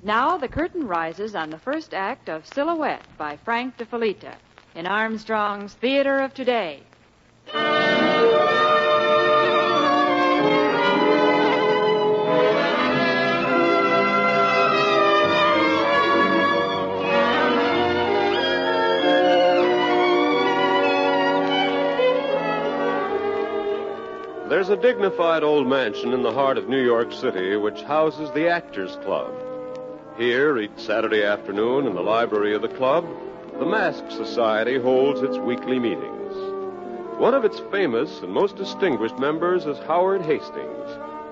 Now the curtain rises on the first act of Silhouette by Frank de Felitta in Armstrong's Theater of Today. There's a dignified old mansion in the heart of New York City which houses the Actors Club. Here, each Saturday afternoon in the library of the club, the Mask Society holds its weekly meetings. One of its famous and most distinguished members is Howard Hastings,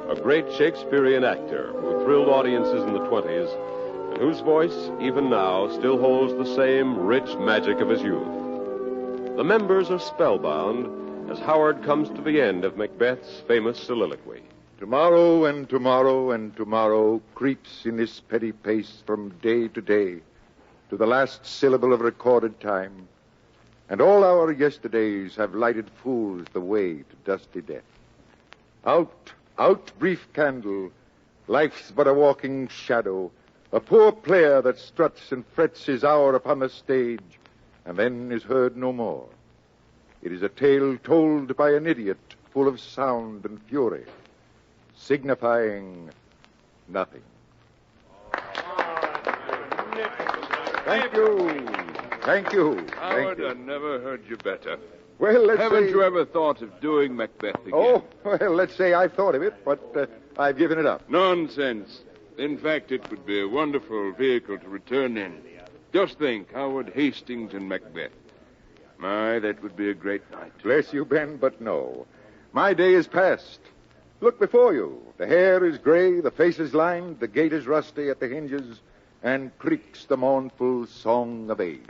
a great Shakespearean actor who thrilled audiences in the 20s and whose voice, even now, still holds the same rich magic of his youth. The members are spellbound as Howard comes to the end of Macbeth's famous soliloquy. Tomorrow and tomorrow and tomorrow creeps in this petty pace from day to day to the last syllable of recorded time, and all our yesterdays have lighted fools the way to dusty death. Out, out, brief candle, life's but a walking shadow, a poor player that struts and frets his hour upon the stage, and then is heard no more. It is a tale told by an idiot full of sound and fury, signifying nothing. Thank you. Thank you. Howard, I never heard you better. Well, Haven't you ever thought of doing Macbeth again? Oh, well, let's say I've thought of it, but I've given it up. Nonsense. In fact, it would be a wonderful vehicle to return in. Just think, Howard Hastings and Macbeth. My, that would be a great night. Bless you, Ben, but no. My day is past. Look before you. The hair is gray, the face is lined, the gate is rusty at the hinges, and creaks the mournful song of age.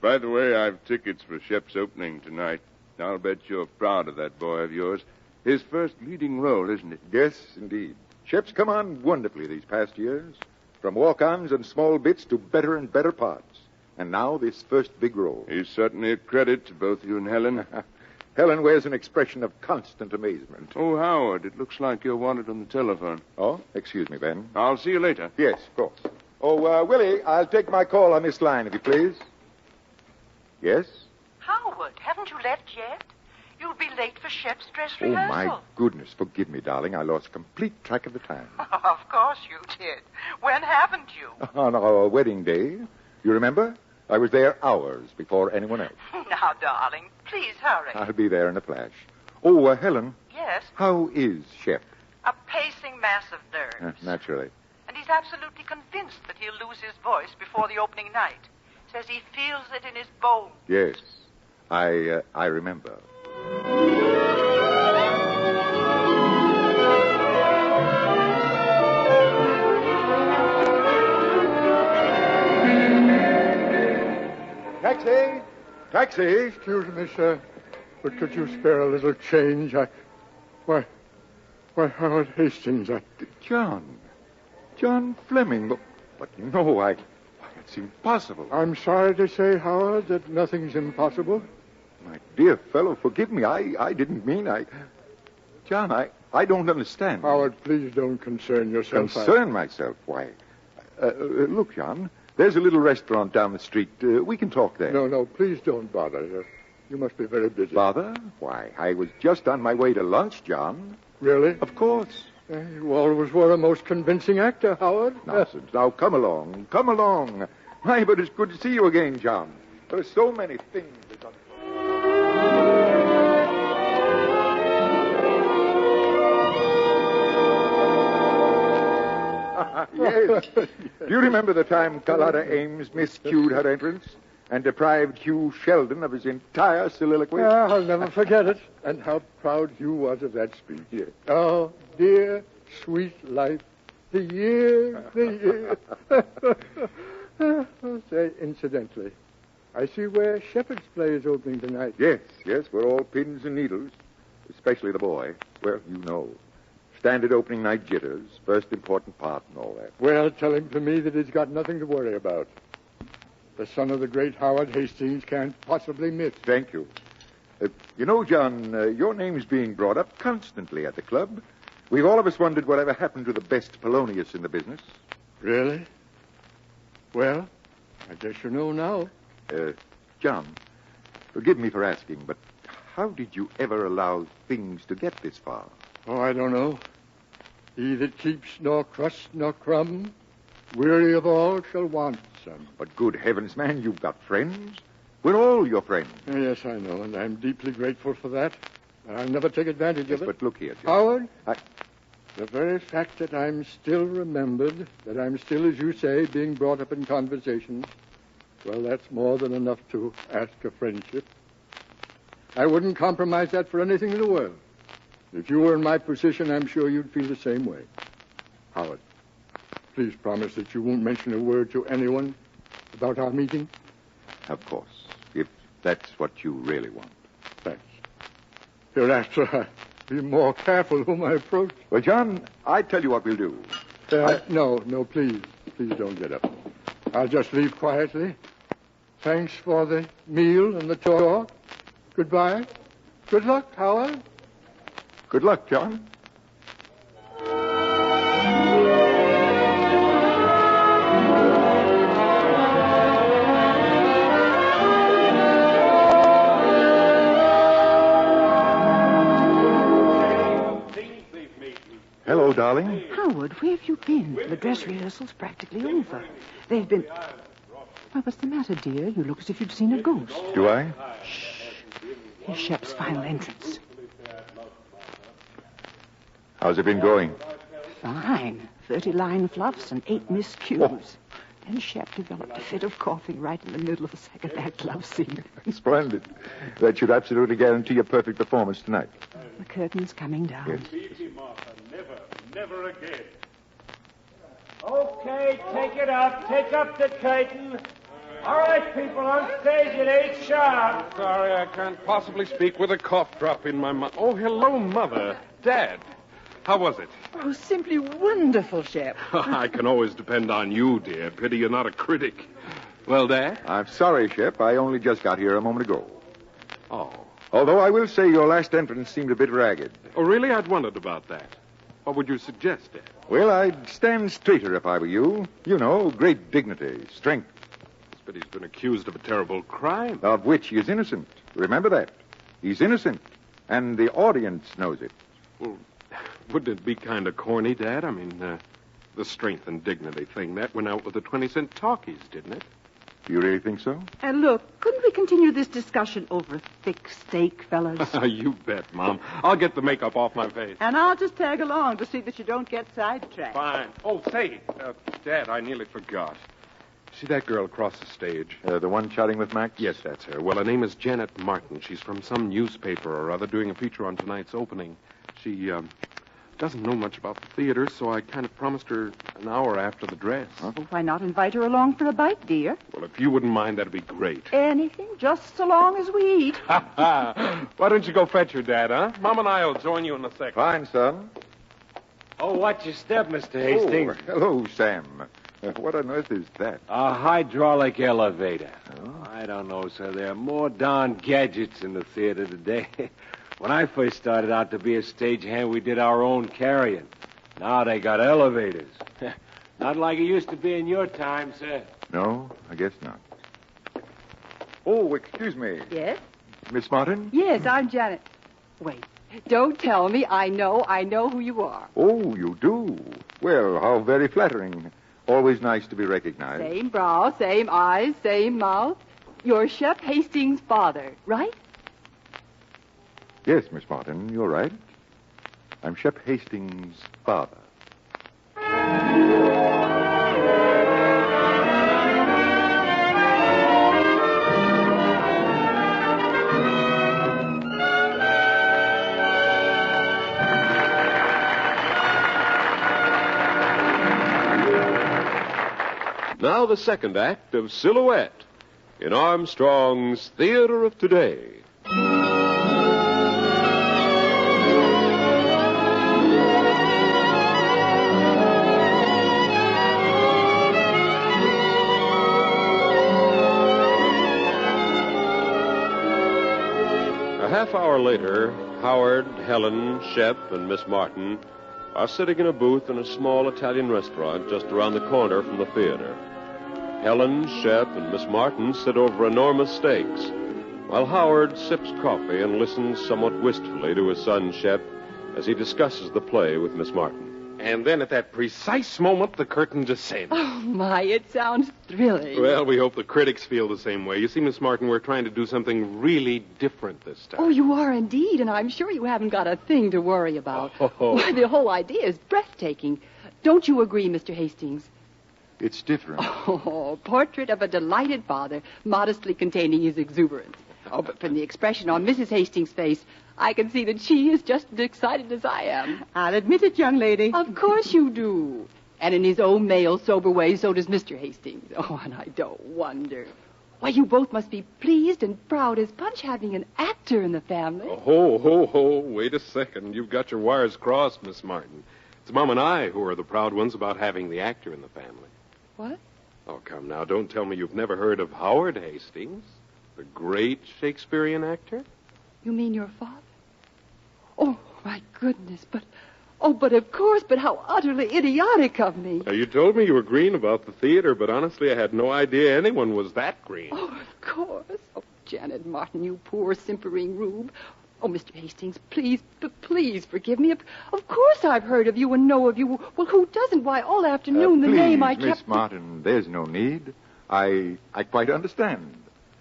By the way, I've tickets for Shep's opening tonight. I'll bet you're proud of that boy of yours. His first leading role, isn't it? Yes, indeed. Shep's come on wonderfully these past years, from walk-ons and small bits to better and better parts. And now this first big role. He's certainly a credit to both you and Helen. Helen wears an expression of constant amazement. Oh, Howard, it looks like you're wanted on the telephone. Oh, excuse me, Ben. I'll see you later. Yes, of course. Oh, Willie, I'll take my call on this line, if you please. Yes? Howard, haven't you left yet? You'll be late for Shep's dress Oh, rehearsal. my goodness. Forgive me, darling. I lost complete track of the time. Of course you did. When haven't you? On our wedding day. You remember? I was there hours before anyone else. Now, darling, please hurry. I'll be there in a flash. Oh, Helen. Yes? How is Shep? A pacing mass of nerves. Naturally. And he's absolutely convinced that he'll lose his voice before the opening night. Says he feels it in his bones. Yes. I remember. Taxi! Taxi! Excuse me, sir, but could you spare a little change? Why, Howard Hastings, John Fleming. But no, it's impossible. I'm sorry to say, Howard, that nothing's impossible. My dear fellow, forgive me. I didn't mean John, I don't understand. Howard, please don't concern yourself. Concern myself? Why? Look, John, there's a little restaurant down the street. We can talk there. No, please don't bother. You must be very busy. Bother? Why, I was just on my way to lunch, John. Really? Of course. You always were a most convincing actor, Howard. Nonsense. Now, come along. Come along. My, but it's good to see you again, John. There are so many things that... Yes. Do you remember the time Carlotta Ames miscued her entrance and deprived Hugh Sheldon of his entire soliloquy? Yeah, I'll never forget it. And how proud Hugh was of that speech. Yes. Oh, dear, sweet life. The year. Say, incidentally, I see where Shepherd's play is opening tonight. Yes, we're all pins and needles, especially the boy. Well, you know. Standard opening night jitters, first important part and all that. Well, tell him for me that he's got nothing to worry about. The son of the great Howard Hastings can't possibly miss. Thank you. You know, John, your name's being brought up constantly at the club. We've all of us wondered whatever happened to the best Polonius in the business. Really? Well, I guess you know now. John, forgive me for asking, but how did you ever allow things to get this far? Oh, I don't know. He that keeps nor crust nor crumb, weary of all shall want some. But good heavens, man, you've got friends. We're all your friends. Yes, I know, and I'm deeply grateful for that. I'll never take advantage of it. But look here, John. Howard, the very fact that I'm still remembered, that I'm still, as you say, being brought up in conversation, well, that's more than enough to ask a friendship. I wouldn't compromise that for anything in the world. If you were in my position, I'm sure you'd feel the same way. Howard, please promise that you won't mention a word to anyone about our meeting. Of course, if that's what you really want. Thanks. Hereafter, I'll be more careful whom I approach. Well, John, I tell you what we'll do. No, please. Please don't get up. I'll just leave quietly. Thanks for the meal and the talk. Goodbye. Good luck, Howard. Good luck, John. Hello, darling. Howard, where have you been? The dress rehearsal's practically over. They've been... Well, what's the matter, dear? You look as if you'd seen a ghost. Do I? Shh. Here's Shep's final entrance. How's it been going? Fine. 30 line fluffs and 8 miscues. Oh. Then Shep developed a fit of coughing right in the middle of the second act love scene. Splendid. That should absolutely guarantee a perfect performance tonight. The curtain's coming down. Yes. Easy, Martha. Never again. Okay, take it up. Take up the curtain. All right, people, on stage at 8 sharp. Sorry, I can't possibly speak with a cough drop in my mouth. Oh, hello, Mother. Dad. How was it? Oh, simply wonderful, Shep. I can always depend on you, dear. Pity you're not a critic. Well, Dad? I'm sorry, Shep. I only just got here a moment ago. Oh. Although I will say your last entrance seemed a bit ragged. Oh, really? I'd wondered about that. What would you suggest, Dad? Well, I'd stand straighter if I were you. You know, great dignity, strength. But he's been accused of a terrible crime. Of which he is innocent. Remember that. He's innocent. And the audience knows it. Well, wouldn't it be kind of corny, Dad? I mean, the strength and dignity thing, that went out with the 20-cent talkies, didn't it? You really think so? And look, couldn't we continue this discussion over thick steak, fellas? You bet, Mom. I'll get the makeup off my face. And I'll just tag along to see that you don't get sidetracked. Fine. Oh, say, Dad, I nearly forgot. See that girl across the stage? The one chatting with Max? Yes, that's her. Well, her name is Janet Martin. She's from some newspaper or other doing a feature on tonight's opening. She, doesn't know much about the theater, so I kind of promised her an hour after the dress. Well, why not invite her along for a bite, dear? Well, if you wouldn't mind, that'd be great. Anything, just so long as we eat. Why don't you go fetch her, Dad, huh? Mom and I will join you in a second. Fine, son. Oh, watch your step, Mr. Hastings. Oh, hello, Sam. What on earth is that? A hydraulic elevator. Oh, I don't know, sir. There are more darn gadgets in the theater today. When I first started out to be a stagehand, we did our own carrying. Now they got elevators. Not like it used to be in your time, sir. No, I guess not. Oh, excuse me. Yes? Miss Martin? Yes, I'm Janet. Wait. Don't tell me. I know who you are. Oh, you do? Well, how very flattering. Always nice to be recognized. Same brow, same eyes, same mouth. You're Shep Hastings' father, right? Yes, Miss Martin, you're right. I'm Shep Hastings' father. Now the second act of Silhouette in Armstrong's Theater of Today. A half hour later, Howard, Helen, Shep, and Miss Martin are sitting in a booth in a small Italian restaurant just around the corner from the theater. Helen, Shep, and Miss Martin sit over enormous steaks, while Howard sips coffee and listens somewhat wistfully to his son, Shep, as he discusses the play with Miss Martin. And then at that precise moment, the curtain descends. Oh, my, it sounds thrilling. Well, we hope the critics feel the same way. You see, Miss Martin, we're trying to do something really different this time. Oh, you are indeed, and I'm sure you haven't got a thing to worry about. Oh. Why, the whole idea is breathtaking. Don't you agree, Mr. Hastings? It's different. Oh, portrait of a delighted father, modestly containing his exuberance. Oh, but from the expression on Mrs. Hastings' face, I can see that she is just as excited as I am. I'll admit it, young lady. Of course you do. And in his own male, sober way, so does Mr. Hastings. Oh, and I don't wonder. Why, you both must be pleased and proud as punch having an actor in the family. Oh, wait a second. You've got your wires crossed, Miss Martin. It's Mom and I who are the proud ones about having the actor in the family. What? Oh, come now. Don't tell me you've never heard of Howard Hastings, the great Shakespearean actor. You mean your father? Oh, my goodness, but of course, but how utterly idiotic of me. Now, you told me you were green about the theater, but honestly, I had no idea anyone was that green. Oh, of course. Oh, Janet Martin, you poor simpering rube. Oh, Mr. Hastings, please forgive me. Of course I've heard of you and know of you. Well, who doesn't? Why, all afternoon the name I kept... Miss Martin, there's no need. I quite understand.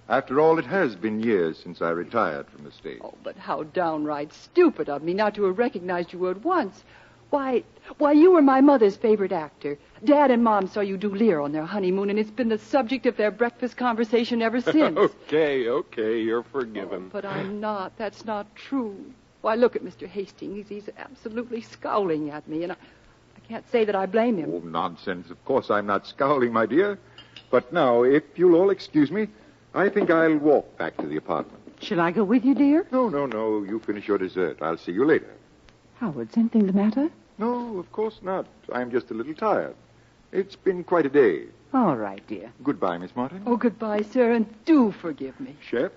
After all, it has been years since I retired from the stage. Oh, but how downright stupid of me not to have recognized you at once. Why, you were my mother's favorite actor. Dad and Mom saw you do Lear on their honeymoon, and it's been the subject of their breakfast conversation ever since. Okay, you're forgiven. Oh, but I'm not. That's not true. Why, look at Mr. Hastings. He's absolutely scowling at me, and I can't say that I blame him. Oh, nonsense. Of course I'm not scowling, my dear. But now, if you'll all excuse me, I think I'll walk back to the apartment. Shall I go with you, dear? No. You finish your dessert. I'll see you later. Howard, is anything the matter? No, of course not. I'm just a little tired. It's been quite a day. All right, dear. Goodbye, Miss Martin. Oh, goodbye, sir, and do forgive me. Shep?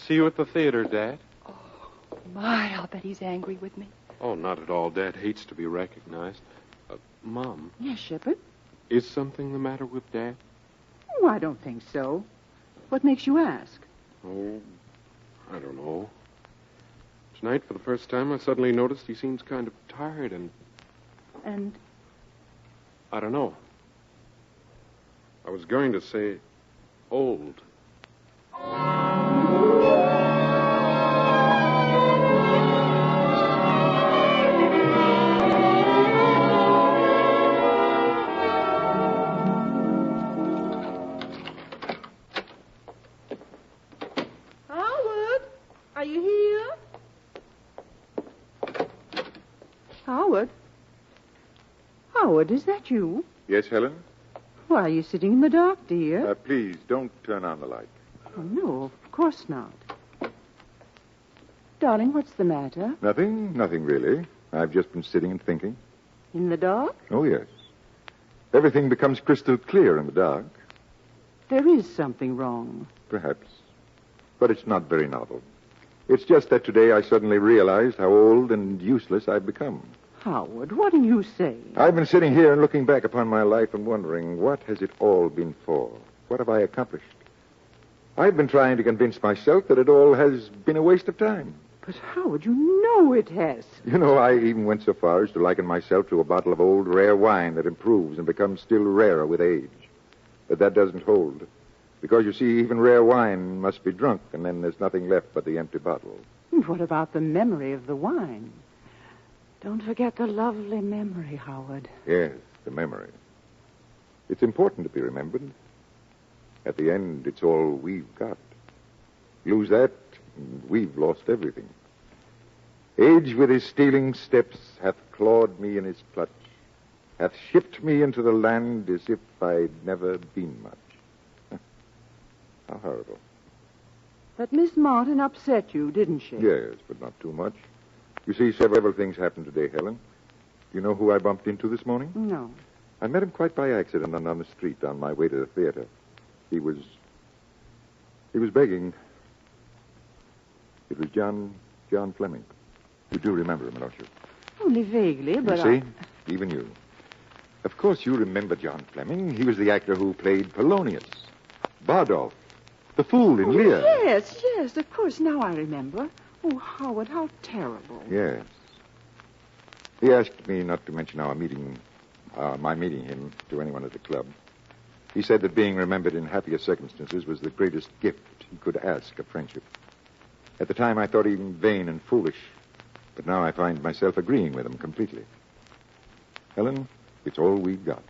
See you at the theater, Dad. Oh, my, I'll bet he's angry with me. Oh, not at all. Dad hates to be recognized. Mom, Yes, Shepard? is something the matter with Dad? Oh, I don't think so. What makes you ask? Oh, I don't know. Tonight, for the first time, I suddenly noticed he seems kind of tired and... And? I don't know. I was going to say old. Howard, are you here? Howard? Howard, is that you? Yes, Helen? Why are you sitting in the dark, dear? Please, don't turn on the light. Oh, no, of course not. Darling, what's the matter? Nothing really. I've just been sitting and thinking. In the dark? Oh, yes. Everything becomes crystal clear in the dark. There is something wrong. Perhaps. But it's not very novel. It's just that today I suddenly realized how old and useless I've become. Howard, what are you saying? I've been sitting here and looking back upon my life and wondering, what has it all been for? What have I accomplished? I've been trying to convince myself that it all has been a waste of time. But Howard, you know it has. You know, I even went so far as to liken myself to a bottle of old rare wine that improves and becomes still rarer with age. But that doesn't hold. Because, you see, even rare wine must be drunk, and then there's nothing left but the empty bottle. What about the memory of the wine? Don't forget the lovely memory, Howard. Yes, the memory. It's important to be remembered. At the end, it's all we've got. Lose that, and we've lost everything. Age with his stealing steps hath clawed me in his clutch, hath shipped me into the land as if I'd never been much. How horrible. But Miss Martin upset you, didn't she? Yes, but not too much. You see, several things happened today, Helen. You know who I bumped into this morning? No. I met him quite by accident on the street on my way to the theater. He was begging. It was John Fleming. You do remember him, don't you? Only vaguely, but You see? Even you. Of course you remember John Fleming. He was the actor who played Polonius, Bardolph, the fool in Lear. Yes, of course. Now I remember. Oh, Howard, how terrible. Yes. He asked me not to mention my meeting him to anyone at the club. He said that being remembered in happier circumstances was the greatest gift he could ask of friendship. At the time, I thought him vain and foolish, but now I find myself agreeing with him completely. Helen, it's all we've got.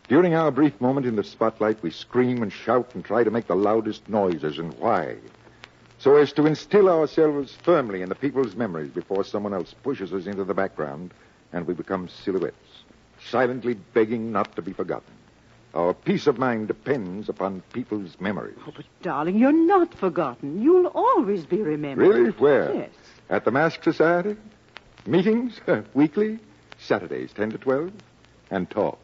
During our brief moment in the spotlight, we scream and shout and try to make the loudest noises. And why? So as to instill ourselves firmly in the people's memories before someone else pushes us into the background and we become silhouettes, silently begging not to be forgotten. Our peace of mind depends upon people's memories. Oh, but, darling, you're not forgotten. You'll always be remembered. Really? Where? Yes. At the Mask Society? Meetings? Weekly? Saturdays, 10 to 12? And talk.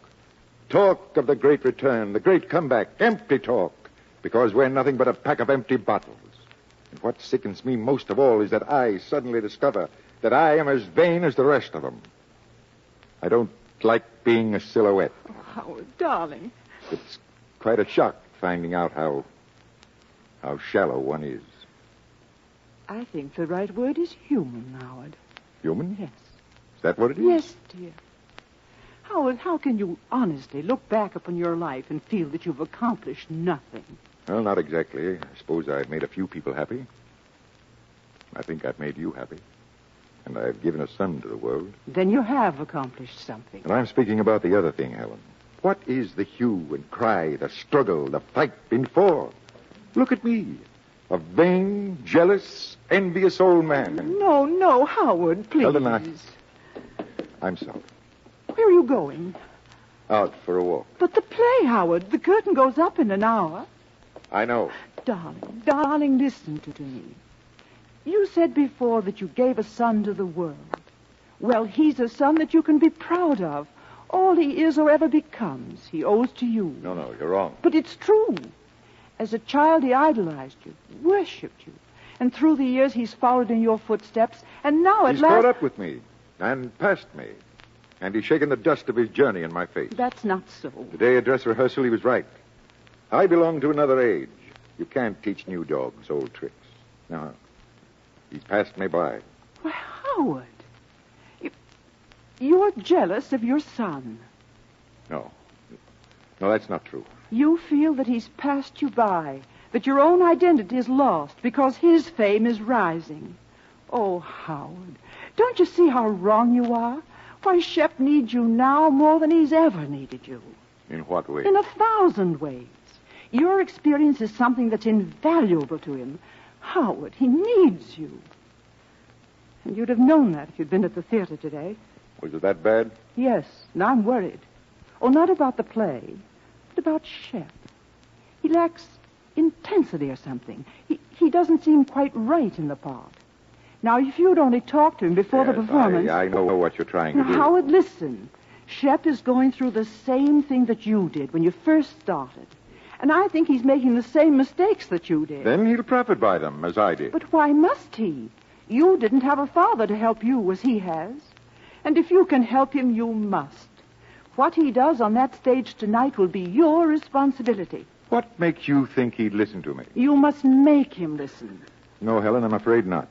Talk of the great return, the great comeback, empty talk, because we're nothing but a pack of empty bottles. And what sickens me most of all is that I suddenly discover that I am as vain as the rest of them. I don't like being a silhouette. Oh, Howard, darling. It's quite a shock finding out how shallow one is. I think the right word is human, Howard. Human? Yes. Is that what it is? Yes, dear. Howard, how can you honestly look back upon your life and feel that you've accomplished nothing? Well, not exactly. I suppose I've made a few people happy. I think I've made you happy. And I've given a son to the world. Then you have accomplished something. And I'm speaking about the other thing, Helen. What is the hue and cry, the struggle, the fight been for? Look at me. A vain, jealous, envious old man. No, Howard, please. Helen, I'm sorry. Where are you going? Out for a walk. But the play, Howard. The curtain goes up in an hour. I know. Darling, listen to me. You said before that you gave a son to the world. Well, he's a son that you can be proud of. All he is or ever becomes, he owes to you. No, you're wrong. But it's true. As a child, he idolized you, worshipped you. And through the years, he's followed in your footsteps. And now at He's last... caught up with me and passed me. And he's shaken the dust of his journey in my face. That's not so. The day at dress rehearsal, he was right. I belong to another age. You can't teach new dogs old tricks. No. He's passed me by. Why, Howard, you're jealous of your son. No, that's not true. You feel that he's passed you by, that your own identity is lost because his fame is rising. Oh, Howard, don't you see how wrong you are? Why, Shep needs you now more than he's ever needed you. In what way? In 1,000 ways. Your experience is something that's invaluable to him. Howard, he needs you. And you'd have known that if you'd been at the theater today. Was it that bad? Yes, and I'm worried. Oh, not about the play, but about Shep. He lacks intensity or something. He doesn't seem quite right in the part. Now, if you'd only talked to him before the performance... I know what you're trying to do. Howard, listen. Shep is going through the same thing that you did when you first started. And I think he's making the same mistakes that you did. Then he'll profit by them, as I did. But why must he? You didn't have a father to help you as he has. And if you can help him, you must. What he does on that stage tonight will be your responsibility. What makes you think he'd listen to me? You must make him listen. No, Helen, I'm afraid not.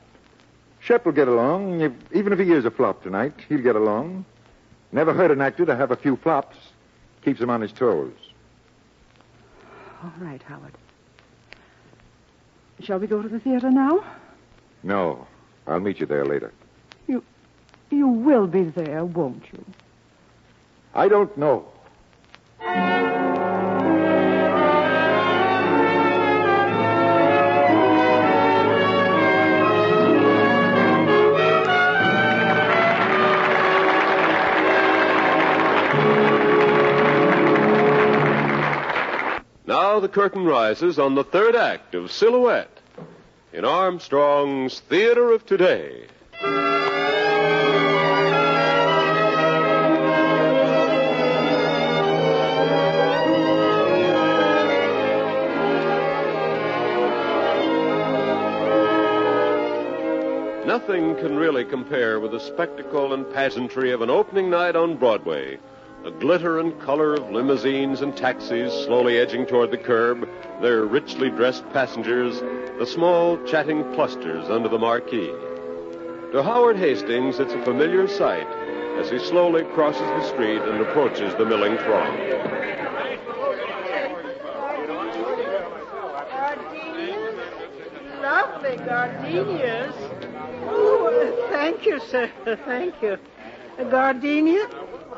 Shep will get along. Even if he is a flop tonight, he'll get along. Never hurt an actor to have a few flops. Keeps him on his toes. All right, Howard. Shall we go to the theater now? No. I'll meet you there later. You will be there, won't you? I don't know. Now the curtain rises on the third act of Silhouette in Armstrong's Theater of Today. nothing can really compare with the spectacle and pageantry of an opening night on Broadway. The glitter and color of limousines and taxis slowly edging toward the curb, their richly dressed passengers, the small chatting clusters under the marquee. To Howard Hastings, it's a familiar sight as he slowly crosses the street and approaches the milling throng. Lovely gardenias. Oh, thank you, sir. Thank you. A gardenia?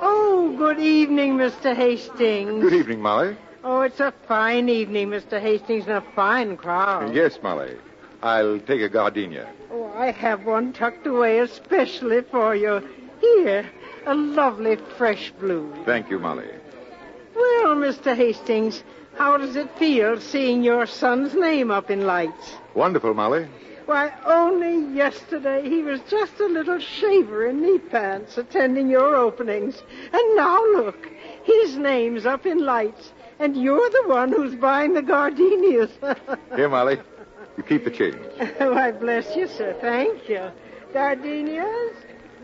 Oh, good evening, Mr. Hastings. Good evening, Molly. Oh, it's a fine evening, Mr. Hastings, and a fine crowd. Yes, Molly. I'll take a gardenia. Oh, I have one tucked away especially for you. Here, a lovely fresh blue. Thank you, Molly. Well, Mr. Hastings, how does it feel seeing your son's name up in lights? Wonderful, Molly. Why, only yesterday he was just a little shaver in knee pants attending your openings. And now look, his name's up in lights, and you're the one who's buying the gardenias. Here, Molly. You keep the change. Why, bless you, sir. Thank you. Gardenias?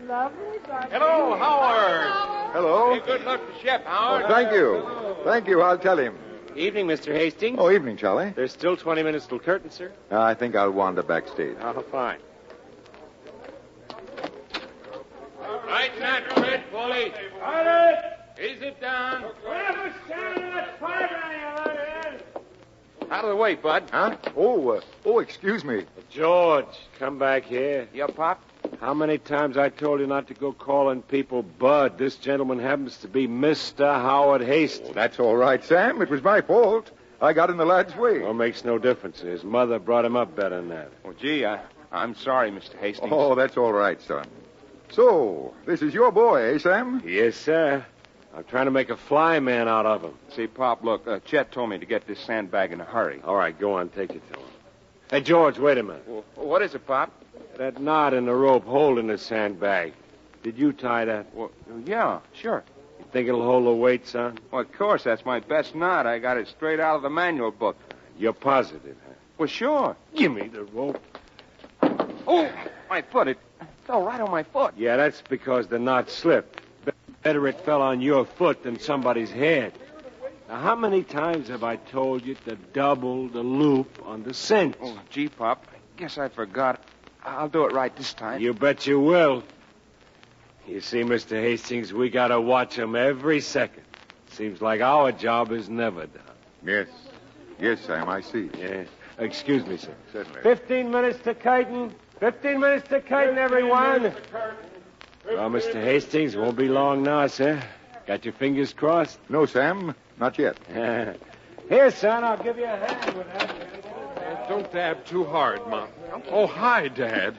Lovely gardenias. Hello, Howard. Hello. Hey, good luck to Shep, Howard. Oh, thank you. Thank you. I'll tell him. Evening, Mr. Hastings. Oh, evening, Charlie. There's still 20 minutes till curtain, sir. I think I'll wander backstage. Oh, fine. Right, not red, Polly. Is it down? Whatever's standing in that fire, out of the way, bud. Huh? Excuse me. George, come back here. Yeah, Pop? How many times I told you not to go calling people Bud? This gentleman happens to be Mr. Howard Hastings. That's all right, Sam. It was my fault. I got in the lad's way. Well, makes no difference. His mother brought him up better than that. Oh, gee, I'm sorry, Mr. Hastings. Oh, that's all right, son. So, this is your boy, eh, Sam? Yes, sir. I'm trying to make a fly man out of him. See, Pop, look, Chet told me to get this sandbag in a hurry. All right, go on, take it to him. Hey, George, wait a minute. Well, what is it, Pop? That knot in the rope holding the sandbag. Did you tie that? Well, yeah, sure. You think it'll hold the weight, son? Well, of course, that's my best knot. I got it straight out of the manual book. You're positive, huh? Well, sure. Give me the rope. Oh, my foot. It fell right on my foot. Yeah, that's because the knot slipped. Better it fell on your foot than somebody's head. Now, how many times have I told you to double the loop on the cinch? Oh, gee, Pop, I guess I forgot. I'll do it right this time. You bet you will. You see, Mr. Hastings, we got to watch him every second. Seems like our job is never done. Yes. Yes, Sam, I see. Yeah. Excuse me, sir. Certainly. 15 minutes to curtain. 15 minutes to curtain, everyone. Well, Mr. Hastings, won't be long now, sir. Got your fingers crossed? No, Sam, not yet. Here, son, I'll give you a hand with that. Don't dab too hard, Mom. Oh, hi, Dad.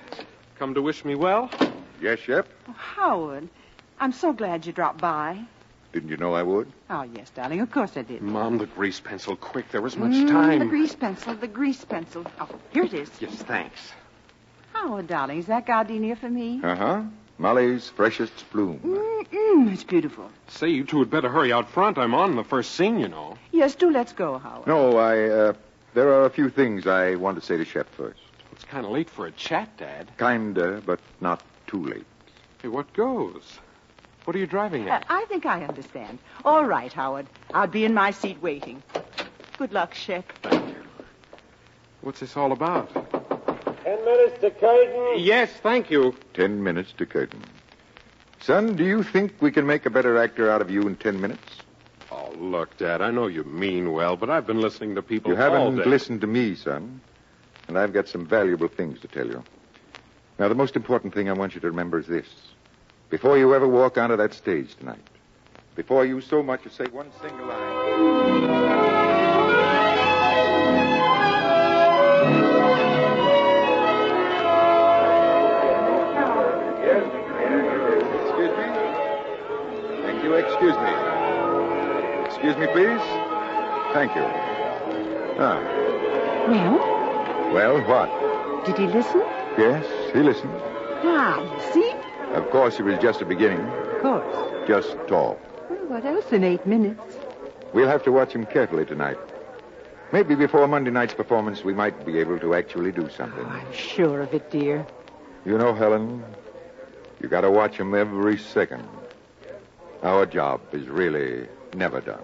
Come to wish me well? Yes, Shep? Oh, Howard, I'm so glad you dropped by. Didn't you know I would? Oh, yes, darling, of course I did. Mom, the grease pencil, quick. There was much time. The grease pencil. Oh, here it is. Yes, thanks. Howard, darling, is that gardenia for me? Uh-huh. Molly's freshest bloom. It's beautiful. Say, you two had better hurry out front. I'm on the first scene, you know. Yes, do let's go, Howard. No, there are a few things I want to say to Shep first. It's kind of late for a chat, Dad. Kinda, but not too late. Hey, what goes? What are you driving at? I think I understand. All right, Howard. I'll be in my seat waiting. Good luck, Shep. Thank you. What's this all about? 10 minutes to curtain. Yes, thank you. 10 minutes to curtain. Son, do you think we can make a better actor out of you in 10 minutes? Oh, look, Dad, I know you mean well, but I've been listening to people You all haven't day. listened to me, son. And I've got some valuable things to tell you. Now, the most important thing I want you to remember is this. Before you ever walk onto that stage tonight, before you so much as say one single line... Excuse me. Excuse me, please. Thank you. Ah. Well? Well, what? Did he listen? Yes, he listened. Ah, you see? Of course, it was just a beginning. Of course. Just talk. Well, what else in 8 minutes? We'll have to watch him carefully tonight. Maybe before Monday night's performance, we might be able to actually do something. Oh, I'm sure of it, dear. You know, Helen, you got to watch 'em every second. Our job is really never done.